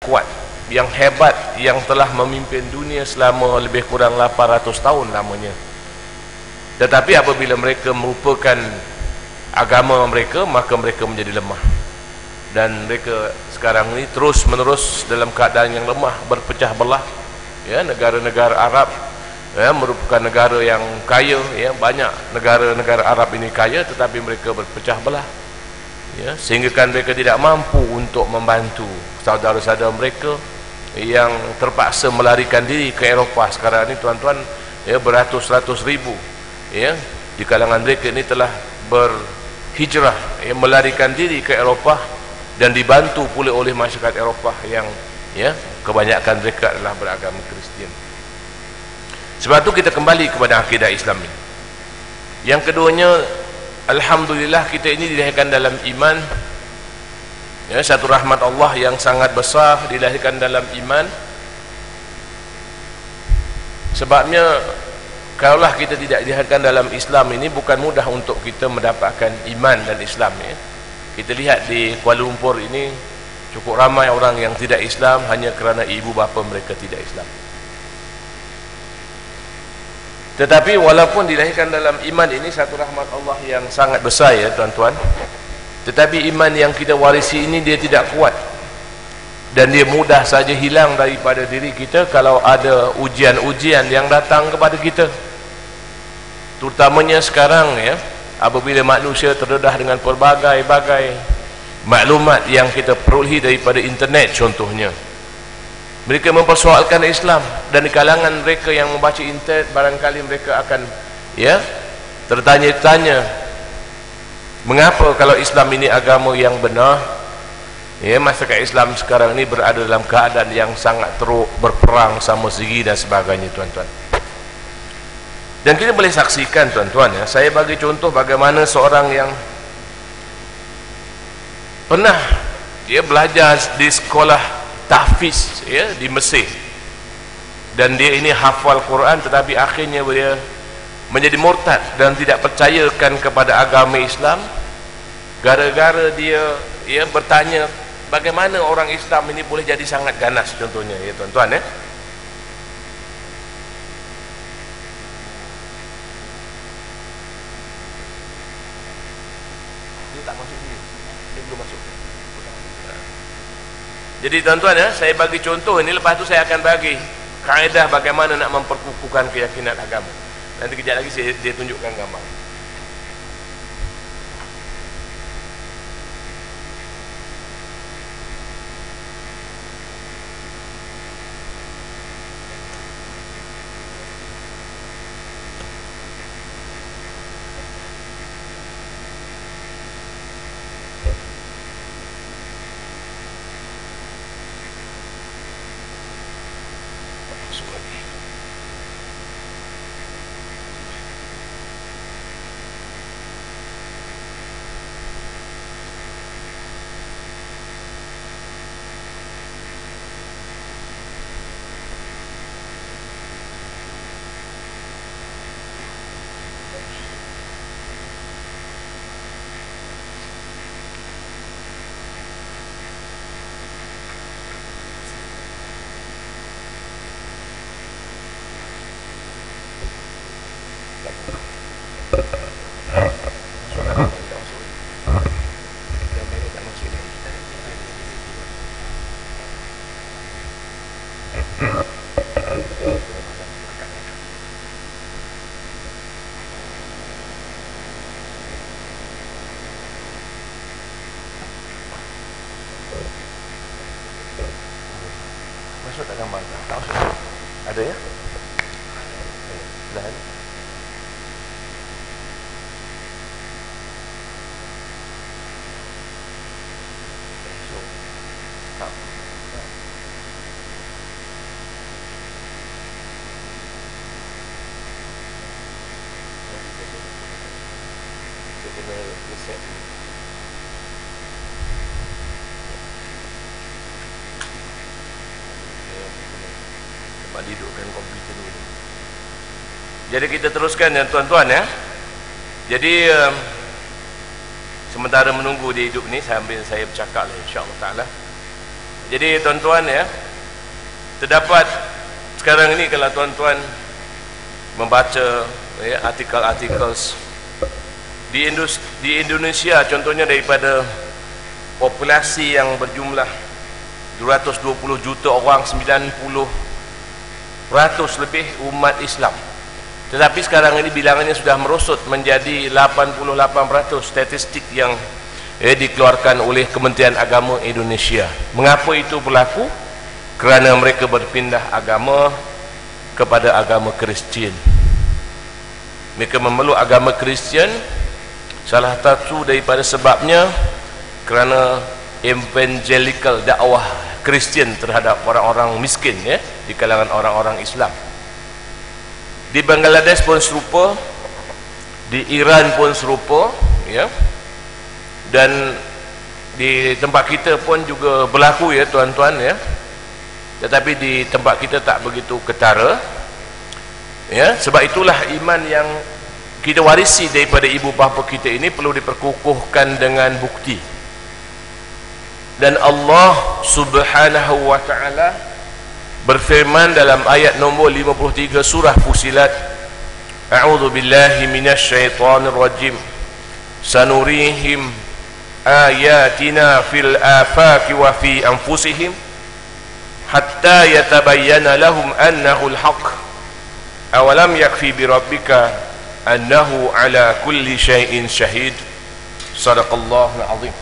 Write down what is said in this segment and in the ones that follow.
kuat, yang hebat, yang telah memimpin dunia selama lebih kurang 800 tahun lamanya. Tetapi apabila mereka merupakan agama mereka, maka mereka menjadi lemah. Dan mereka sekarang ini terus menerus dalam keadaan yang lemah, berpecah belah. Ya, negara-negara Arab ya, merupakan negara yang kaya, ya, banyak negara-negara Arab ini kaya, tetapi mereka berpecah belah, ya, sehingga kan mereka tidak mampu untuk membantu saudara-saudara mereka yang terpaksa melarikan diri ke Eropah. Sekarang ini tuan-tuan, ya, beratus-ratus ribu, ya, di kalangan mereka ini telah berhijrah, ya, melarikan diri ke Eropah, dan dibantu pula oleh masyarakat Eropah yang, ya, kebanyakan mereka adalah beragama Kristian. Sebab itu kita kembali kepada akidah Islam ini. Yang keduanya, alhamdulillah kita ini dilahirkan dalam iman, ya, satu rahmat Allah yang sangat besar, dilahirkan dalam iman. Sebabnya kalaulah kita tidak dilahirkan dalam Islam ini, bukan mudah untuk kita mendapatkan iman dan Islam, ya. Kita lihat di Kuala Lumpur ini cukup ramai orang yang tidak Islam hanya kerana ibu bapa mereka tidak Islam. Tetapi walaupun dilahirkan dalam iman ini satu rahmat Allah yang sangat besar, ya tuan-tuan, tetapi iman yang kita warisi ini dia tidak kuat, dan dia mudah saja hilang daripada diri kita kalau ada ujian-ujian yang datang kepada kita. Terutamanya sekarang, ya, apabila manusia terdedah dengan pelbagai-bagai maklumat yang kita perolehi daripada internet contohnya, mereka mempersoalkan Islam, dan di kalangan mereka yang membaca internet barangkali mereka akan, ya, tertanya-tanya, mengapa kalau Islam ini agama yang benar, ya, masyarakat Islam sekarang ini berada dalam keadaan yang sangat teruk, berperang sama segi dan sebagainya, tuan-tuan. Dan kita boleh saksikan, tuan-tuan, ya, saya bagi contoh bagaimana seorang yang pernah dia belajar di sekolah tahfiz, ya, di Mesir, dan dia ini hafal Quran, tetapi akhirnya dia menjadi murtad dan tidak percayakan kepada agama Islam gara-gara dia, ya, bertanya bagaimana orang Islam ini boleh jadi sangat ganas contohnya, ya tuan-tuan, ya. Dia tak masuk sini, dia belum masuk. Jadi tuan-tuan, ya, saya bagi contoh ini, lepas tu saya akan bagi kaedah bagaimana nak memperkukuhkan keyakinan agama. Nanti kejap lagi saya tunjukkan gambar. Masuk tak gambar? Tak masuk. Ada, ya? Dah ada. Tak. Kita kena reset. Hidupkan komputer dulu. Jadi kita teruskan, ya tuan-tuan, ya. Jadi sementara menunggu dia hidup ni, sambil saya bercakap lah, insya-Allah taala. Jadi tuan-tuan ya, terdapat sekarang ini kalau tuan-tuan membaca ya, artikel-artikel di Indonesia, contohnya daripada populasi yang berjumlah 220 juta orang, 90% lebih umat Islam. Tetapi sekarang ini bilangannya sudah merosot menjadi 88%, statistik yang dikeluarkan oleh Kementerian Agama Indonesia. Mengapa itu berlaku? Kerana mereka berpindah agama kepada agama Kristian. Mereka memeluk agama Kristian. Salah satu daripada sebabnya kerana evangelical, dakwah Kristian terhadap orang-orang miskin ya, di kalangan orang-orang Islam. Di Bangladesh pun serupa, di Iran pun serupa ya, dan di tempat kita pun juga berlaku ya tuan-tuan ya. Tetapi di tempat kita tak begitu ketara ya. Sebab itulah iman yang kita warisi daripada ibu bapa kita ini perlu diperkukuhkan dengan bukti. Dan Allah Subhanahu wa ta'ala berfirman dalam ayat nombor 53 surah Fusilat, A'udzu billahi minasyaitonir rajim, sanurihim ayatina fil afaqi wa fi anfusihim hatta yatabayyana lahum annahu al-haq awalam yakfi bi rabbika annahu ala kulli syai'in syahid. Sadaqallahul azim.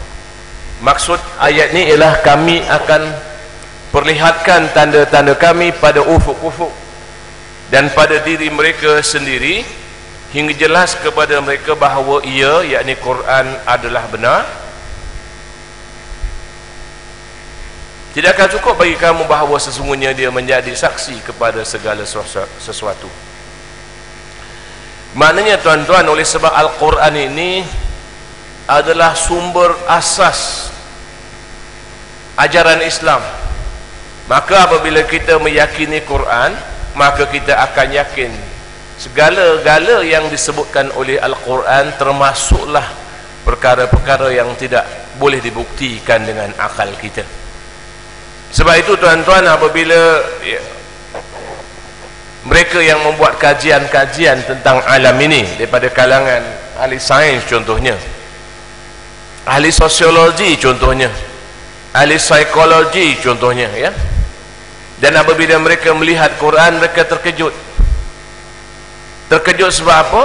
Maksud ayat ni ialah kami akan perlihatkan tanda-tanda kami pada ufuk-ufuk dan pada diri mereka sendiri hingga jelas kepada mereka bahawa ia, yakni Quran, adalah benar. Tidakkah cukup bagi kamu bahawa sesungguhnya dia menjadi saksi kepada segala sesuatu? Maknanya tuan-tuan, oleh sebab Al-Quran ini adalah sumber asas ajaran Islam, maka apabila kita meyakini Quran, maka kita akan yakin segala-gala yang disebutkan oleh Al-Quran, termasuklah perkara-perkara yang tidak boleh dibuktikan dengan akal kita. Sebab itu tuan-tuan, apabila mereka yang membuat kajian-kajian tentang alam ini daripada kalangan ahli sains contohnya, ahli sosiologi contohnya, ahli psikologi contohnya ya, dan apabila mereka melihat Quran, mereka terkejut. Terkejut sebab apa?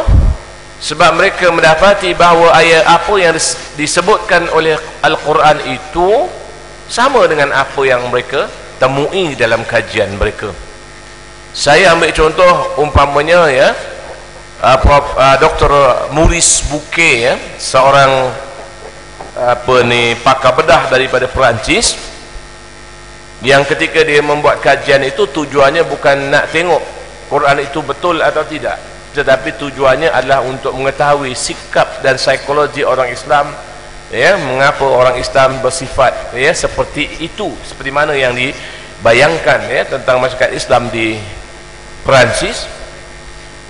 Sebab mereka mendapati bahawa ayat apa yang disebutkan oleh Al-Quran itu sama dengan apa yang mereka temui dalam kajian mereka. Saya ambil contoh umpamanya ya, Dr. Maurice Bucaille ya, seorang pakar bedah daripada Perancis, yang ketika dia membuat kajian itu tujuannya bukan nak tengok Quran itu betul atau tidak, tetapi tujuannya adalah untuk mengetahui sikap dan psikologi orang Islam ya, mengapa orang Islam bersifat ya seperti itu, seperti mana yang dibayangkan ya tentang masyarakat Islam di Perancis.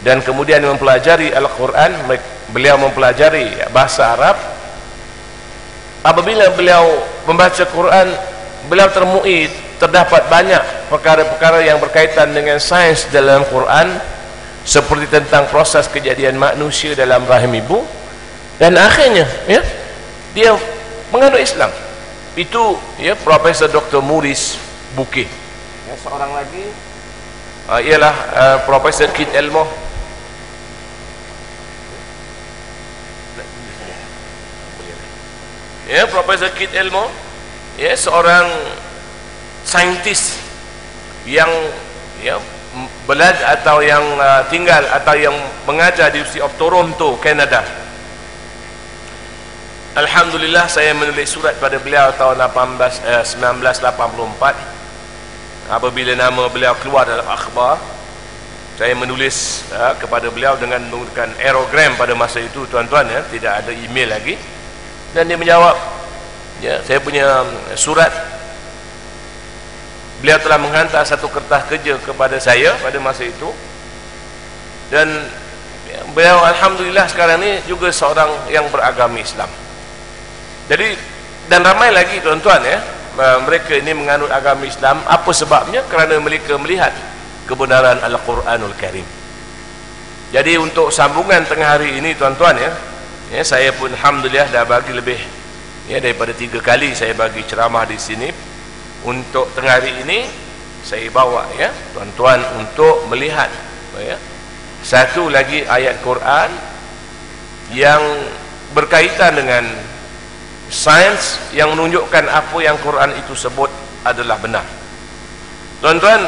Dan kemudian mempelajari Al-Quran, beliau mempelajari bahasa Arab. Apabila beliau membaca Quran, beliau temui terdapat banyak perkara-perkara yang berkaitan dengan sains dalam Quran, seperti tentang proses kejadian manusia dalam rahim ibu, dan akhirnya ya dia menganut Islam. Itu ya Profesor Dr. Maurice Bucaille. Ya, seorang lagi ialah Profesor Keith Elmo. Ya, Profesor Keith Elmo ya, seorang saintis yang ya belajar atau yang tinggal atau yang mengajar di University of Toronto, Canada. Alhamdulillah, saya menulis surat pada beliau tahun 1984. Apabila nama beliau keluar dalam akhbar, saya menulis kepada beliau dengan menggunakan aerogram pada masa itu tuan-tuan ya, tidak ada email lagi. Dan dia menjawab ya, saya punya surat. Beliau telah menghantar satu kertas kerja kepada saya pada masa itu, dan ya, beliau alhamdulillah sekarang ini juga seorang yang beragama Islam. Jadi, dan ramai lagi tuan-tuan ya, mereka ini menganut agama Islam. Apa sebabnya? Kerana mereka melihat kebenaran Al-Quranul Karim. Jadi untuk sambungan tengah hari ini tuan-tuan ya, saya pun alhamdulillah dah bagi lebih daripada 3 kali saya bagi ceramah di sini. Untuk tengah hari ini saya bawa tuan-tuan untuk melihat satu lagi ayat Quran yang berkaitan dengan sains, yang menunjukkan apa yang Quran itu sebut adalah benar. Tuan-tuan,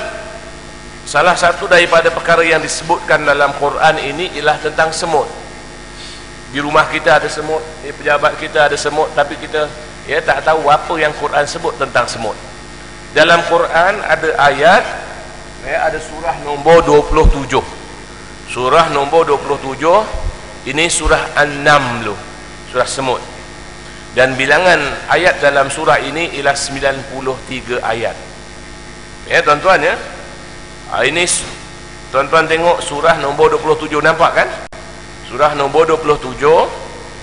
salah satu daripada perkara yang disebutkan dalam Quran ini ialah tentang semut. Di rumah kita ada semut, di pejabat kita ada semut, tapi kita tak tahu apa yang Quran sebut tentang semut. Dalam Quran ada ayat, ada surah nombor 27. Surah nombor 27 ini surah An-Naml, surah semut. Dan bilangan ayat dalam surah ini ialah 93 ayat. Tuan-tuan ini tuan-tuan tengok surah nombor 27, nampak kan? Surah nombor 27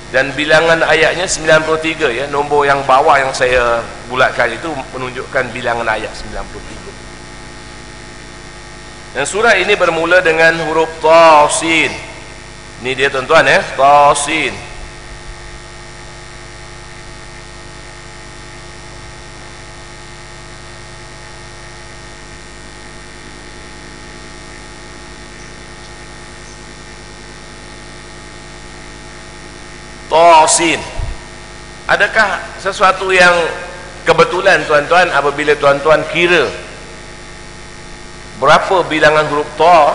dan bilangan ayatnya 93 nombor yang bawah yang saya bulatkan itu menunjukkan bilangan ayat 93. Dan surah ini bermula dengan huruf Tasin. Ini dia tuan-tuan Tasin. Tasin. Adakah sesuatu yang kebetulan tuan-tuan apabila tuan-tuan kira berapa bilangan huruf ta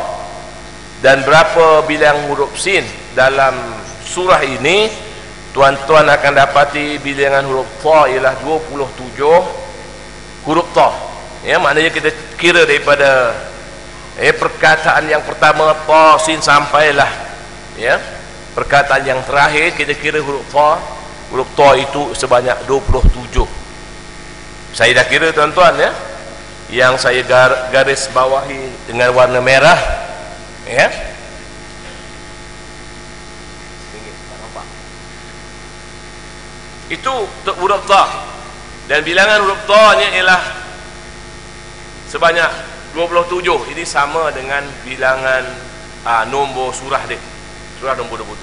dan berapa bilangan huruf sin dalam surah ini, tuan-tuan akan dapati bilangan huruf ta ialah 27 huruf ta. Maknanya kita kira daripada perkataan yang pertama ta sin sampailah perkataan yang terakhir, kita kira huruf ta itu sebanyak 27. Saya dah kira tuan-tuan yang saya garis bawahi dengan warna merah itu untuk huruf ta, dan bilangan huruf ta nya ialah sebanyak 27. Ini sama dengan bilangan nombor surah dia, surah nombor 27.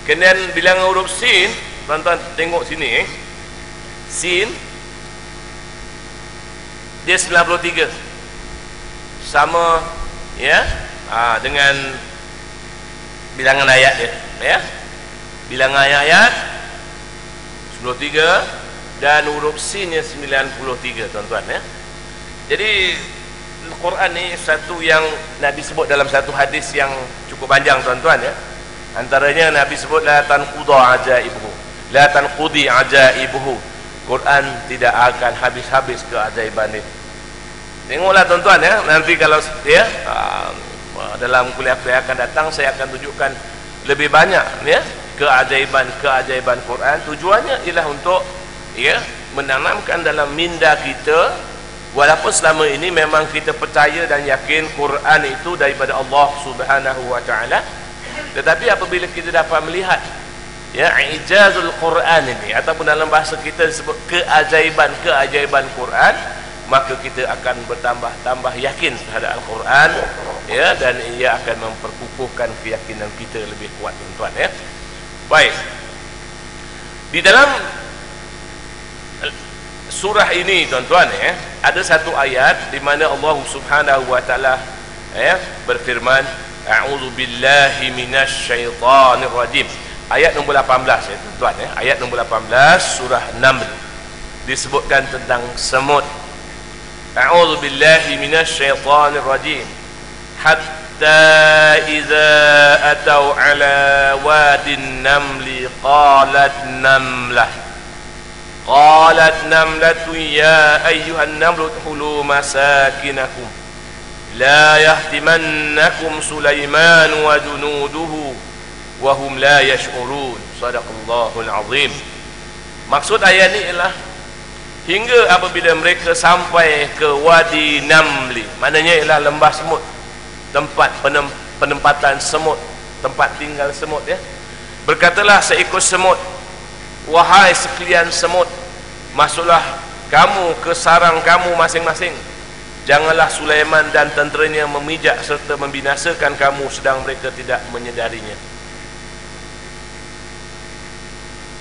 Kemudian bilangan huruf sin, tuan-tuan tengok sini sin dia 93, sama dengan bilangan ayat dia bilangan ayat 93 dan huruf sin nya 93 tuan-tuan Jadi Al-Quran ni satu yang Nabi sebut dalam satu hadis yang cukup panjang tuan-tuan Antaranya Nabi sebut la tanqudi ajaibuhu. Quran tidak akan habis-habis keajaiban ini. Tengoklah tuan-tuan nanti kalau dalam kuliah-kuliah akan datang saya akan tunjukkan lebih banyak keajaiban Quran. Tujuannya ialah untuk menanamkan dalam minda kita, walaupun selama ini memang kita percaya dan yakin Quran itu daripada Allah Subhanahu wa taala, tetapi apabila kita dapat melihat ijazul Quran ini, ataupun dalam bahasa kita disebut keajaiban Quran, maka kita akan bertambah yakin terhadap Al-Quran dan ia akan memperkukuhkan keyakinan kita lebih kuat tuan-tuan Baik, di dalam surah ini tuan-tuan ada satu ayat di mana Allah Subhanahu wa taala berfirman, a'udzu billahi minasy syaithanir rajim. Ayat nombor 18 tuan-tuan ayat nombor 18 surah Naml disebutkan tentang semut. A'udzu billahi minasy syaithanir rajim. Hatta idza atau ala wadin namli qalat namlatu ya ayyuhan namlu udkhulu masakinakum la yahtimannakum Sulaiman wa junuduhu wa hum la yash'urun. Sadaqallahul azim. Maksud ayat ni ialah hingga apabila mereka sampai ke Wadi Namli, maknanya ialah lembah semut, tempat penempatan semut, tempat tinggal semut Berkatalah seekor semut, wahai sekalian semut, masuklah kamu ke sarang kamu masing-masing. Janganlah Sulaiman dan tenteranya memijak serta membinasakan kamu sedang mereka tidak menyedarinya.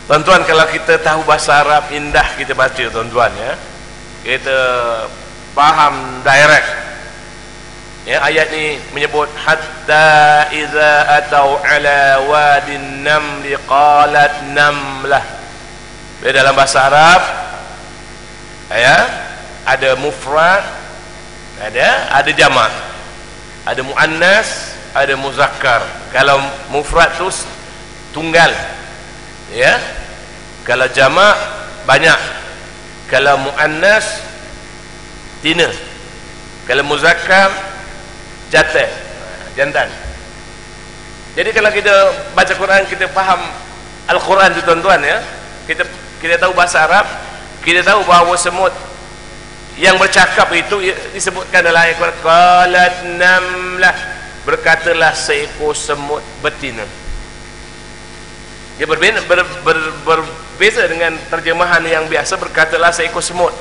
Tuan-tuan, kalau kita tahu bahasa Arab, indah kita baca tuan-tuan ya. Kita faham direct. Ya, ayat ni menyebut hatta iza atau ala wadin namli qalat namlah. Dalam bahasa Arab ya, ada mufrad, ada jamak, ada muannas, ada muzakkar. Kalau mufrad tu tunggal ya, kalau jamak banyak, kalau muannas tina, kalau muzakkar jantan. Jadi kalau kita baca Quran, kita faham Al-Quran tu tuan-tuan ya, kita tahu bahasa Arab, kita tahu bahawa semut yang bercakap itu disebutkan dalam ayat Quran, qalat namlah, berkatalah seekor semut betina. Dia berbeza dengan terjemahan yang biasa, berkatalah seekor semut.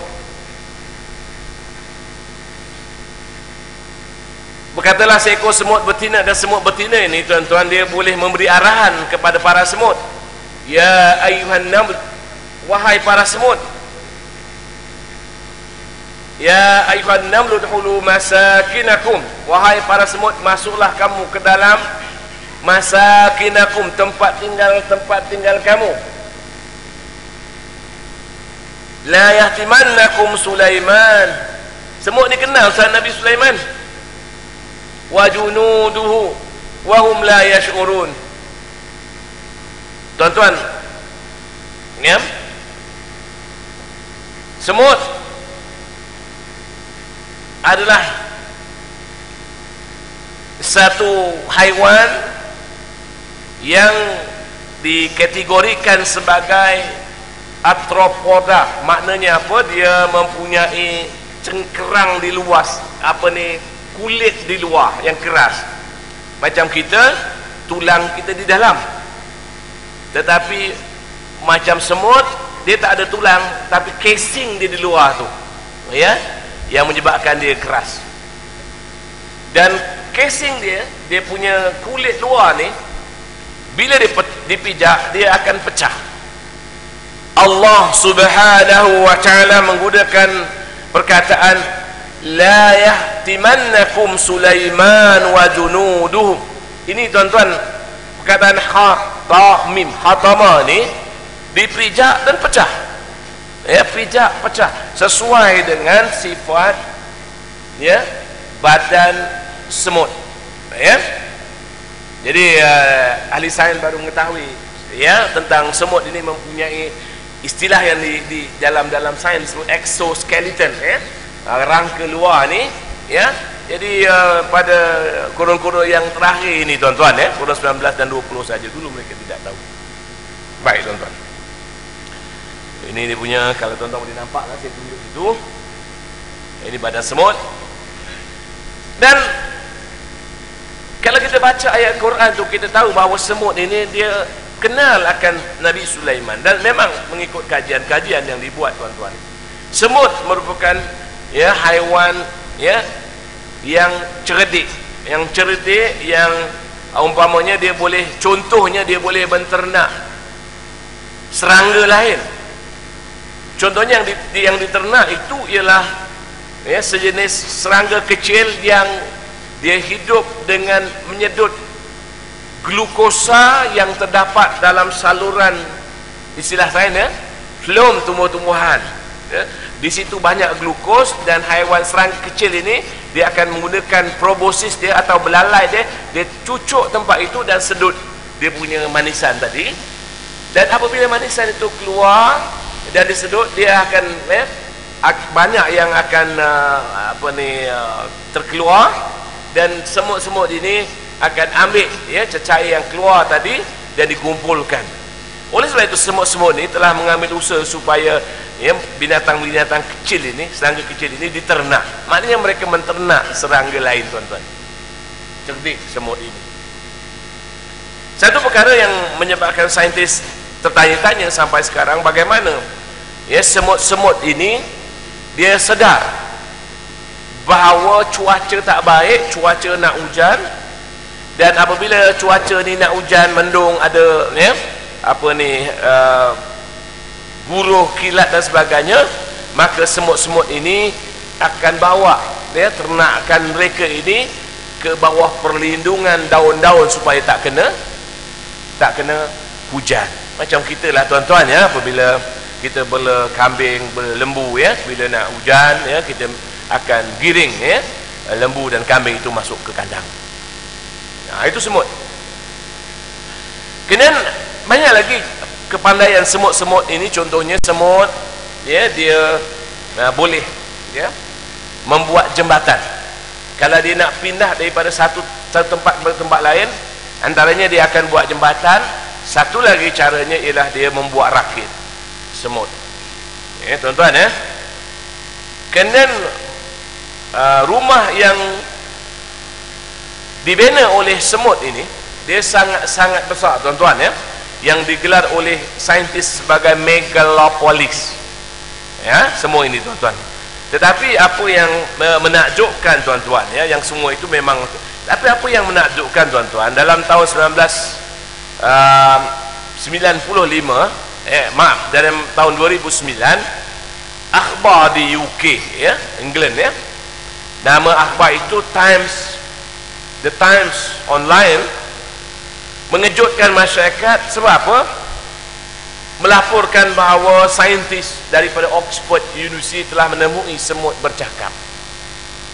Berkatalah seekor semut betina, dan semut betina ini tuan-tuan, dia boleh memberi arahan kepada para semut. Ya ayuhan naml, wahai para semut. Ya ayuhan naml udkhulu masakinakum, wahai para semut, masuklah kamu ke dalam masakinakum, tempat tinggal kamu. La yahtimannakum Sulaiman, semut ni kenal Ustaz Nabi Sulaiman. Wa junuduhu wa hum la yash'urun. Tuan-tuan ya, semut adalah satu haiwan yang dikategorikan sebagai arthropoda. Maknanya apa? Dia mempunyai cengkerang di luar, kulit di luar yang keras. Macam kita, tulang kita di dalam. Tetapi macam semut, dia tak ada tulang, tapi casing dia di luar tu ya, yang menyebabkan dia keras. Dan casing dia punya kulit luar ni, bila dipijak, dia akan pecah. Allah subhanahu wa ta'ala menggunakan perkataan la yahtimannakum Sulaiman wa junuduhum. Ini tuan-tuan, perkataan mim hatama ni dipijak dan pecah ya, pijak pecah sesuai dengan sifat ya badan semut ya. Jadi ahli sains baru mengetahui ya tentang semut ini, mempunyai istilah yang di dalam sains disebut exoskeleton ya, rangka luar ni ya. Jadi pada kurun-kurun yang terakhir ini tuan-tuan ya, kurun 19 dan 20 saja, dulu mereka tidak tahu. Baik tuan-tuan, ini dia punya, kalau tuan-tuan boleh nampak lah, saya tunjuk itu. Ini badan semut. Dan kalau kita baca ayat Quran tu, kita tahu bahawa semut ini dia kenal akan Nabi Sulaiman. Dan memang mengikut kajian-kajian yang dibuat tuan-tuan, semut merupakan ya haiwan ya yang cerdik, yang umpamanya dia boleh, contohnya dia boleh menternak serangga lain. Contohnya yang diternak itu ialah ya sejenis serangga kecil yang dia hidup dengan menyedut glukosa yang terdapat dalam saluran, istilah sains ya, flum tumbuh-tumbuhan ya. Di situ banyak glukos, dan haiwan serangga kecil ini dia akan menggunakan proboscis dia atau belalai dia cucuk tempat itu dan sedut dia punya manisan tadi. Dan apabila manisan itu keluar dan disedut, dia akan banyak yang akan terkeluar, dan semut-semut ini akan ambil ya cecair yang keluar tadi dan dikumpulkan. Oleh sebab itu semut-semut ini telah mengambil usaha supaya ya binatang-binatang kecil ini, serangga kecil ini diternak. Maknanya mereka menternak serangga lain tuan-tuan. Cerdik semut ini. Satu perkara yang menyebabkan saintis tertanya-tanya sampai sekarang bagaimana ya semut-semut ini dia sedar bahawa cuaca tak baik, cuaca nak hujan, dan apabila cuaca ni nak hujan, mendung, ada ya apa ni guruh, kilat dan sebagainya, maka semut-semut ini akan bawa ya ternakan mereka ini ke bawah perlindungan daun-daun supaya tak kena hujan. Macam kita lah tuan-tuan ya, apabila kita bela kambing, bela lembu ya, bila nak hujan ya, kita akan giring ya lembu dan kambing itu masuk ke kandang. Nah, itu semut. Kemudian banyak lagi kepandaian semut-semut ini. Contohnya semut ya, dia boleh ya membuat jembatan. Kalau dia nak pindah daripada satu tempat ke tempat lain, antaranya dia akan buat jembatan. Satu lagi caranya ialah dia membuat rakit semut ya tuan-tuan ya. Kemudian rumah yang dibina oleh semut ini, dia sangat-sangat besar tuan-tuan ya, yang digelar oleh saintis sebagai megalopolis ya, semua ini tuan-tuan. Tetapi apa yang menakjubkan tuan-tuan ya, yang semua itu memang, tapi apa yang menakjubkan tuan-tuan, dalam tahun 1995 dalam tahun 2009, akhbar di UK ya, England ya, nama akhbar itu The Times Online, mengejutkan masyarakat. Sebab apa? Melaporkan bahawa saintis daripada Oxford University telah menemui semut bercakap.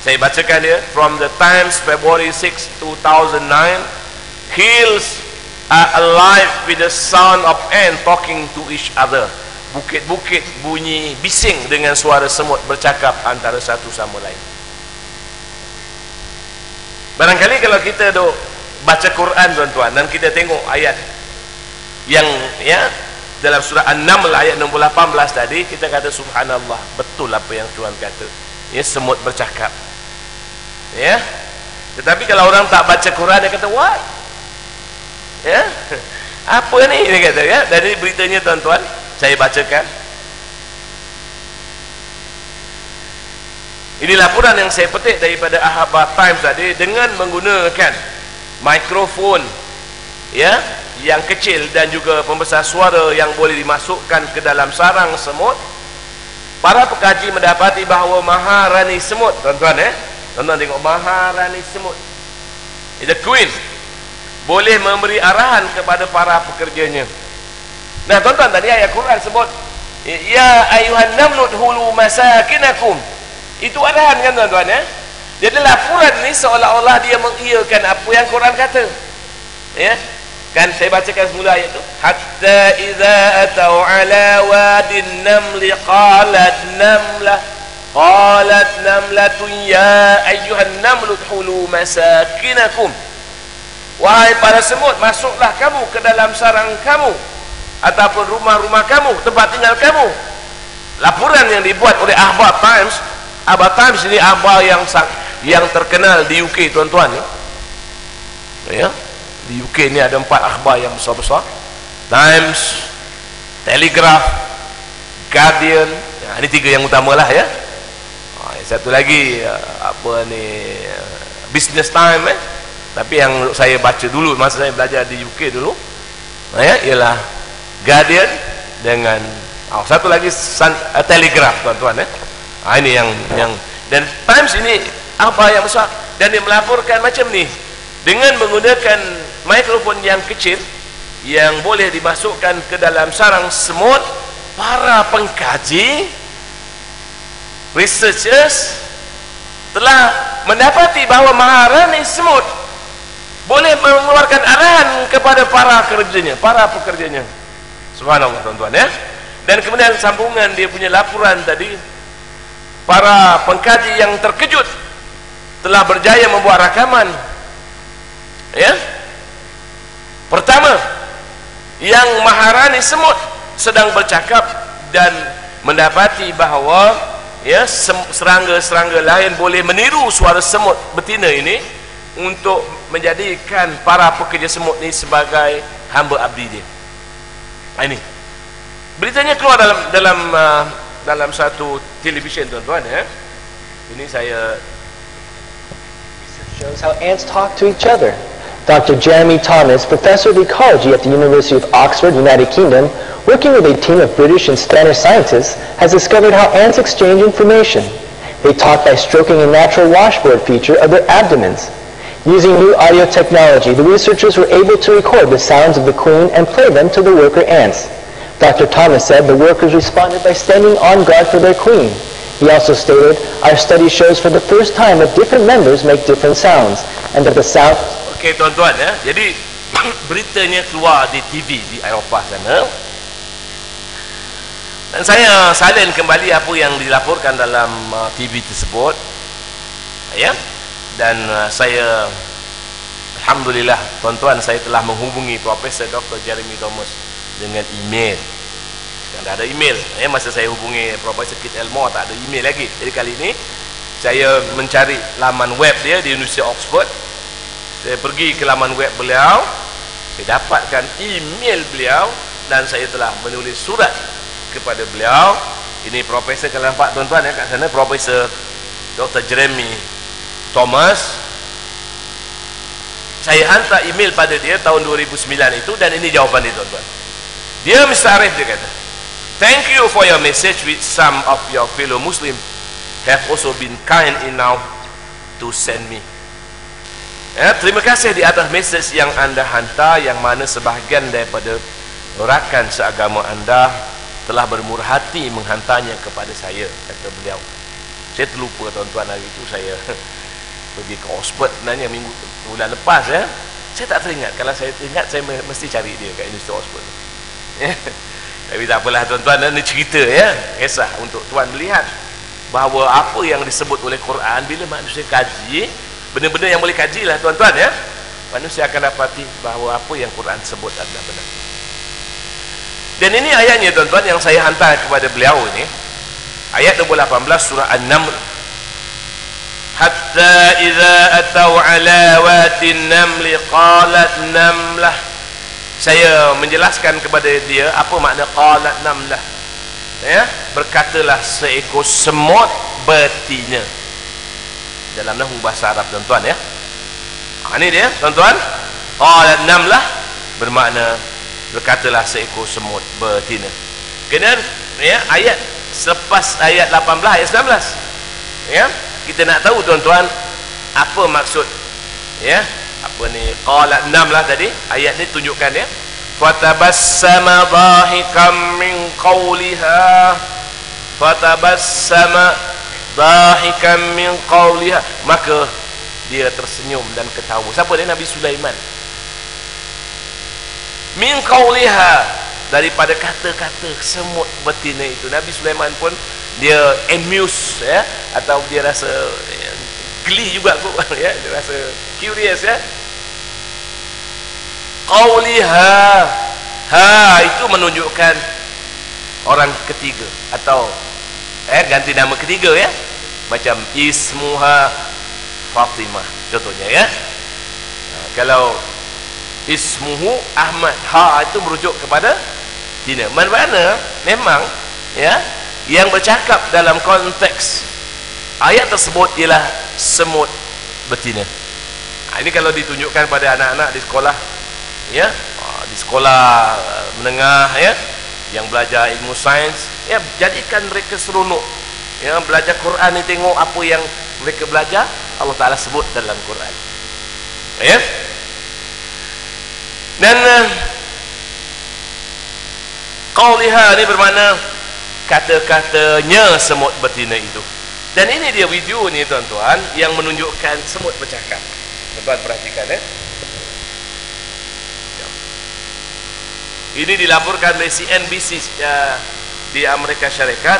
Saya bacakan dia, from The Times, February 6, 2009. Hills are alive with the sound of ants talking to each other. Bukit-bukit bunyi bising dengan suara semut bercakap antara satu sama lain. Barangkali kalau kita duk baca Quran tuan-tuan, dan kita tengok ayat yang ya dalam surah An-Naml ayat nombor 18 tadi, kita kata subhanallah, betul apa yang Tuhan kata ya, semut bercakap ya. Tetapi kalau orang tak baca Quran, dia kata what ya, apa ni dia kata ya. Dari beritanya tuan-tuan, saya bacakan. Ini laporan yang saya petik daripada Akhbar Times tadi, dengan menggunakan mikrofon ya yang kecil dan juga pembesar suara yang boleh dimasukkan ke dalam sarang semut. Para pekaji mendapati bahawa Maharani semut, tuan-tuan tuan-tuan tengok, Maharani semut, the queen, boleh memberi arahan kepada para pekerjanya. Nah tuan-tuan, tadi ayat Quran sebut ya ayuhan namlut hulu masakinakum, itu arahan kan tuan-tuan ya. Jadi laporan ni seolah-olah dia mengiyakan apa yang Quran kata ya. Kan saya bacakan semula ayat tu, hatta idza atau ala wadin namli qalat namlatun ya ayyuhan namlu udkhulu masakinakum, wahai para semut, masuklah kamu ke dalam sarang kamu ataupun rumah-rumah kamu, tempat tinggal kamu. Laporan yang dibuat oleh Akhbar Times. Akhbar Times ini akhbar yang terkenal di UK tuan-tuan ya. Di UK ni ada 4 akhbar yang besar-besar, Times, Telegraph, Guardian. Ini 3 yang utamalah ya. Satu lagi apa ni, Business Time tapi yang saya baca dulu masa saya belajar di UK dulu ya, ialah Guardian dengan satu lagi Telegraph tuan-tuan ini yang dan Times ini akhbar yang besar, dan dia melaporkan macam ni dengan menggunakan mikrofon yang kecil yang boleh dimasukkan ke dalam sarang semut. Para pengkaji, researchers, telah mendapati bahawa Maharani semut boleh mengeluarkan arahan kepada para pekerjanya. Subhanallah tuan-tuan ya. Dan kemudian sambungan dia punya laporan tadi, para pengkaji yang terkejut telah berjaya membuat rakaman ya. Pertama, yang Maharani semut sedang bercakap dan mendapati bahawa ya serangga-serangga lain boleh meniru suara semut betina ini untuk menjadikan para pekerja semut ini sebagai hamba abdi dia. Ini beritanya keluar dalam satu televisyen, tuan-tuan, ya. Ini saya shows how ants talk to each other. Dr. Jeremy Thomas, professor of ecology at the University of Oxford, United Kingdom, working with a team of British and Spanish scientists, has discovered how ants exchange information. They talk by stroking a natural washboard feature of their abdomens. Using new audio technology, the researchers were able to record the sounds of the queen and play them to the worker ants. Dr. Thomas said the workers responded by standing on guard for their queen. He also stated, our study shows for the first time that different members make different sounds, and that the sound... Okey, tuan-tuan, ya. Jadi beritanya keluar di TV di Eropah sana. Dan saya salin kembali apa yang dilaporkan dalam TV tersebut. Ya. Dan saya, alhamdulillah, tuan-tuan, saya telah menghubungi Profesor Dr. Jeremy Thomas dengan email. Sekarang dah ada email. Masa saya hubungi Profesor Kit Elmore, tak ada email lagi. Jadi kali ini saya mencari laman web dia di University Oxford. Saya pergi ke laman web beliau, saya dapatkan email beliau, dan saya telah menulis surat kepada beliau. Ini Profesor, kalau nampak tuan-tuan, ya, kat sana, Profesor Dr. Jeremy Thomas. Saya hantar email pada dia tahun 2009 itu, dan ini jawapan dia, tuan-tuan. Dia, Mr. Arif, dia kata, thank you for your message, with some of your fellow Muslim have also been kind enough to send me. Ya, terima kasih di atas message yang anda hantar, yang mana sebahagian daripada rakan seagama anda telah bermurah hati menghantarnya kepada saya, kata beliau. Saya terlupa, tuan-tuan, hari itu saya pergi ke Oxford sebenarnya bulan lepas, ya. Saya tak teringat. Kalau saya ingat, saya mesti cari dia kat University Oxford. Ya. Tapi tak apalah, tuan-tuan, ini cerita, ya, kisah untuk tuan melihat bahawa apa yang disebut oleh Quran, bila manusia kaji, benda-benda yang boleh kaji lah, tuan-tuan, ya, manusia akan dapati bahawa apa yang Quran sebut adalah benar. Dan ini ayatnya, tuan-tuan, yang saya hantar kepada beliau ini, ayat 18 surah An-Naml. Hatta idza atau ala watin namli qalat namlah. Saya menjelaskan kepada dia apa makna qalat namlah. Ya, berkatalah seekor semut betina. Dalam nahwu bahasa Arab, tuan-tuan, ya. Ini dia, tuan-tuan. Qalat namlah bermakna berkatalah seekor semut betina. Kemudian, ya, ayat selepas ayat 18, ayat 19. Ya, kita nak tahu, tuan-tuan, apa maksud, ya, apa ni qalat namlah tadi. Ayat ni tunjukkan, ya, fatabassama dhahikan min qawliha, fatabassama dhahikan min qawliha, maka dia tersenyum dan ketawa. Siapa dia? Nabi Sulaiman. Min qawliha, daripada kata-kata semut betina itu. Nabi Sulaiman pun dia amuse, ya, atau dia rasa geli juga kot, ya, dia rasa curious, ya. Qawliha, ha, itu menunjukkan orang ketiga, atau ganti nama ketiga, ya, macam ismuha Fatimah contohnya, ya. Kalau ismuhu Ahmad, ha itu merujuk kepada tina. Mana memang, ya, yang bercakap dalam konteks ayat tersebut ialah semut betina. Ini kalau ditunjukkan pada anak-anak di sekolah, ya, di sekolah menengah, ya, yang belajar ilmu sains, ya, jadikan mereka seronok, ya, belajar Quran ni, tengok apa yang mereka belajar Allah Ta'ala sebut dalam Quran, ya. Dan qawliha ni bermakna kata-katanya semut betina itu. Dan ini dia video ni, tuan-tuan, yang menunjukkan semut bercakap. Tuan-tuan perhatikan, ya. Ini dilaporkan oleh CNBC di Amerika Syarikat.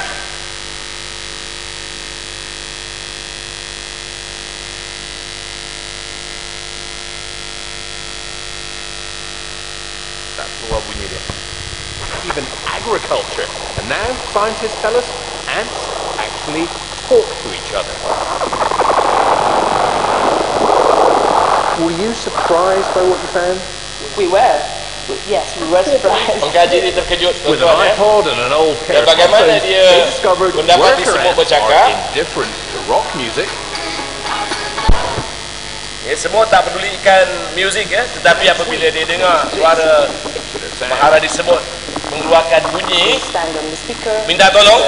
Tak keluar bunyi dia. Even agriculture. And now scientists tell us ants actually talk to each other. Were you surprised by what you found? We were. Yes, we were surprised. Pengkaji ini terkejut, With an tuan-tuan, ya. iPod and an old pair Dan of bagaimana headphones, dia they discovered mendapati semut worker ants bercakap? are indifferent to rock music. Ya, semut tak pedulikan muzik, ya, tetapi apabila dia dengar suara Maharani semut mengeluarkan bunyi, Stand on the speaker. minta tolong,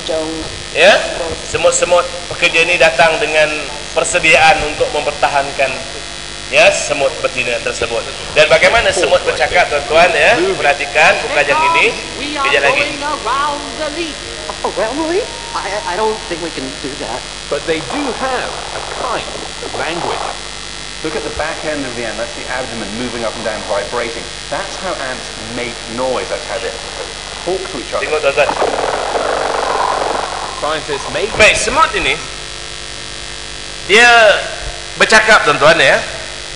Don't. ya, semut-semut pekerja ini datang dengan persediaan untuk mempertahankan, ya, semut betina tersebut. Dan bagaimana semut bercakap, tuan-tuan, ya, perhatikan pukajang ini. Kejap lagi. Oh, Emily? I don't think we can do that. But they do have a kind of language. Look at the back end of the ant. That's the abdomen moving up and down, vibrating. That's how ants make noise. That's how they talk to each other. Tengok, tuan-tuan. Scientists may Baik, semut ini dia bercakap, tuan-tuan, ya.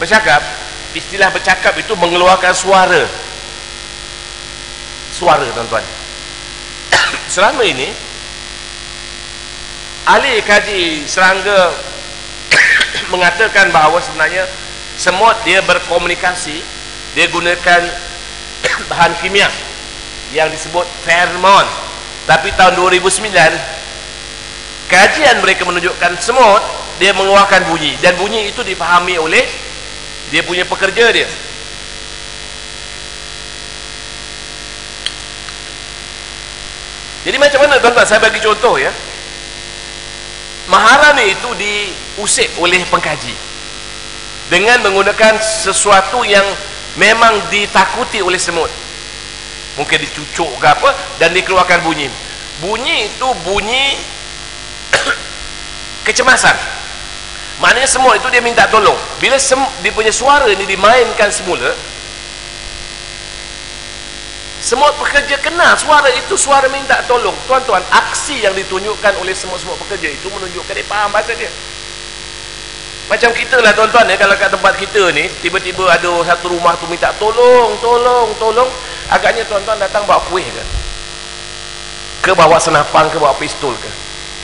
Bercakap, istilah bercakap itu mengeluarkan suara. Suara, tuan-tuan. Selama ini ahli kaji serangga mengatakan bahawa sebenarnya semut dia berkomunikasi, dia gunakan bahan kimia yang disebut feromon. Tapi tahun 2009 kajian mereka menunjukkan semut dia mengeluarkan bunyi, dan bunyi itu dipahami oleh dia punya pekerja dia. Jadi macam mana, tuan-tuan? Saya bagi contoh, ya. Maharani itu diusik oleh pengkaji dengan menggunakan sesuatu yang memang ditakuti oleh semut. Mungkin dicucuk ke apa, dan dikeluarkan bunyi. Bunyi itu bunyi kecemasan. Maknanya semut itu dia minta tolong. Bila dia punya suara ini dimainkan semula, semut pekerja kenal suara itu suara minta tolong. Tuan-tuan, aksi yang ditunjukkan oleh semut-semut pekerja itu menunjukkan dia faham bahasa dia. Macam kita lah, tuan-tuan, ya, kalau kat tempat kita ni tiba-tiba ada satu rumah tu minta tolong, agaknya tuan-tuan datang bawa kuih ke bawa senapang ke bawa pistol ke,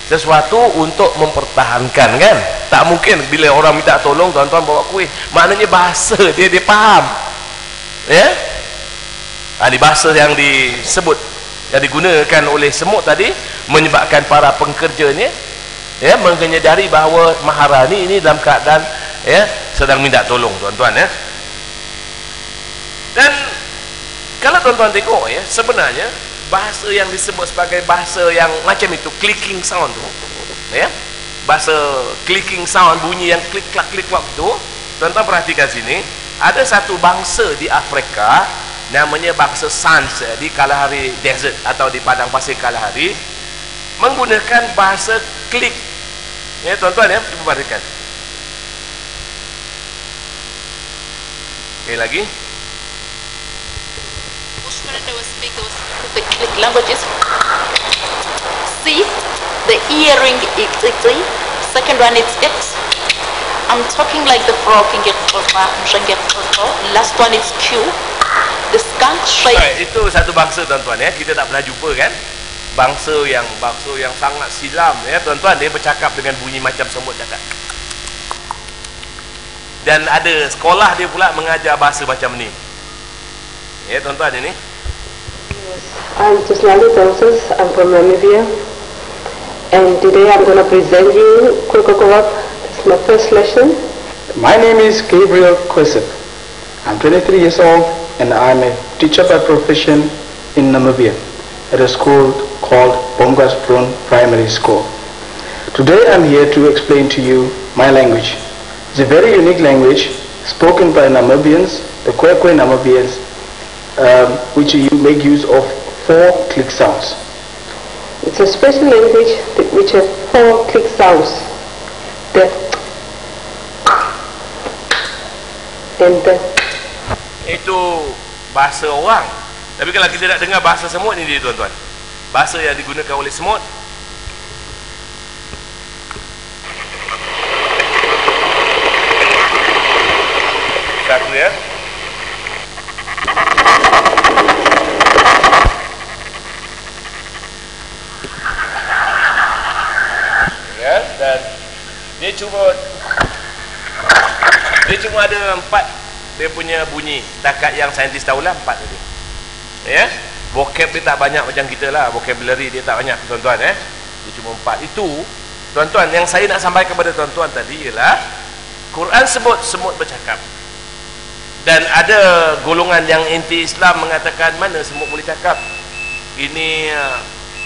sesuatu untuk mempertahankan, kan? Tak mungkin bila orang minta tolong tuan-tuan bawa kuih. Maknanya bahasa dia faham, ya. Ini bahasa yang disebut, yang digunakan oleh semut tadi menyebabkan para pekerjanya, ya, menyadari bahawa Maharani ini dalam keadaan, ya, sedang minta tolong, tuan-tuan, ya. Dan kalau tuan-tuan tengok, ya, sebenarnya bahasa yang disebut sebagai bahasa yang macam itu, clicking sound tu, ya, bahasa clicking sound, bunyi yang klik-klak klik-klak tu, tuan-tuan perhatikan sini. Ada satu bangsa di Afrika namanya bangsa Sans di Kalahari Desert atau di padang pasir Kalahari, menggunakan bahasa klik, ya, tuan-tuan, ya, cuba perhatikan. Okey, lagi. When they will speak, they will speak the click languages. C, the earring is X. Second one is X. I'm talking like the frog in get last one is Q. The skunk shake. Baik, itu satu bangsa, tuan-tuan, ya. Kita tak pernah jumpa, kan? Bangsa yang sangat silam, ya, tuan-tuan. Dia bercakap dengan bunyi macam semut cakap. Dan ada sekolah dia pula mengajar bahasa macam ni. Ya, tuan-tuan, ini. I'm Tuslali Thompson. I'm from Namibia. And today I'm going to present you Kokokowap. It's my first lesson. My name is Gabriel Kwesip. I'm 23 years old and I'm a teacher by profession in Namibia at a school called Bomgasbrun Primary School. Today I'm here to explain to you my language. It's a very unique language spoken by Namibians, the Kwekwe Namibians, which you make use of 4 click sounds. It's a special language which has 4 click sounds. The and the. Itu bahasa orang. Tapi kalau kita nak dengar bahasa semut ni dia, tuan-tuan, bahasa yang digunakan oleh semut. Satu, ya. Ya, dan dia cuma ada dia punya bunyi takat yang saintis tahulah 4 tadi. Ya, vocab dia tak banyak macam kita lah, vocabulary dia tak banyak tuan-tuan. Dia cuma 4. Itu tuan-tuan yang saya nak sampaikan kepada tuan-tuan tadi ialah Quran sebut semut bercakap, dan ada golongan yang anti Islam mengatakan mana semut boleh cakap. Ini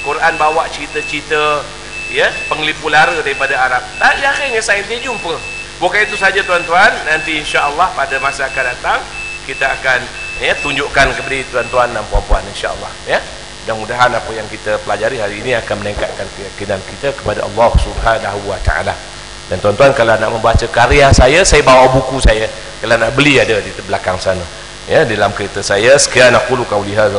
Quran bawa cerita-cerita ya penglipu lara daripada Arab. Tak, akhirnya saintis jumpa. Bukan itu saja tuan-tuan, nanti insya-Allah pada masa akan datang kita akan ya tunjukkan kepada tuan-tuan dan puan-puan insya-Allah ya. Mudah-mudahan apa yang kita pelajari hari ini akan meningkatkan keyakinan kita kepada Allah Subhanahu wa taala. Dan tuan-tuan kalau nak membaca karya saya bawa buku saya. Kalau nak beli ada di belakang sana. Ya, dalam kereta saya. Sekian aku qauli hadza.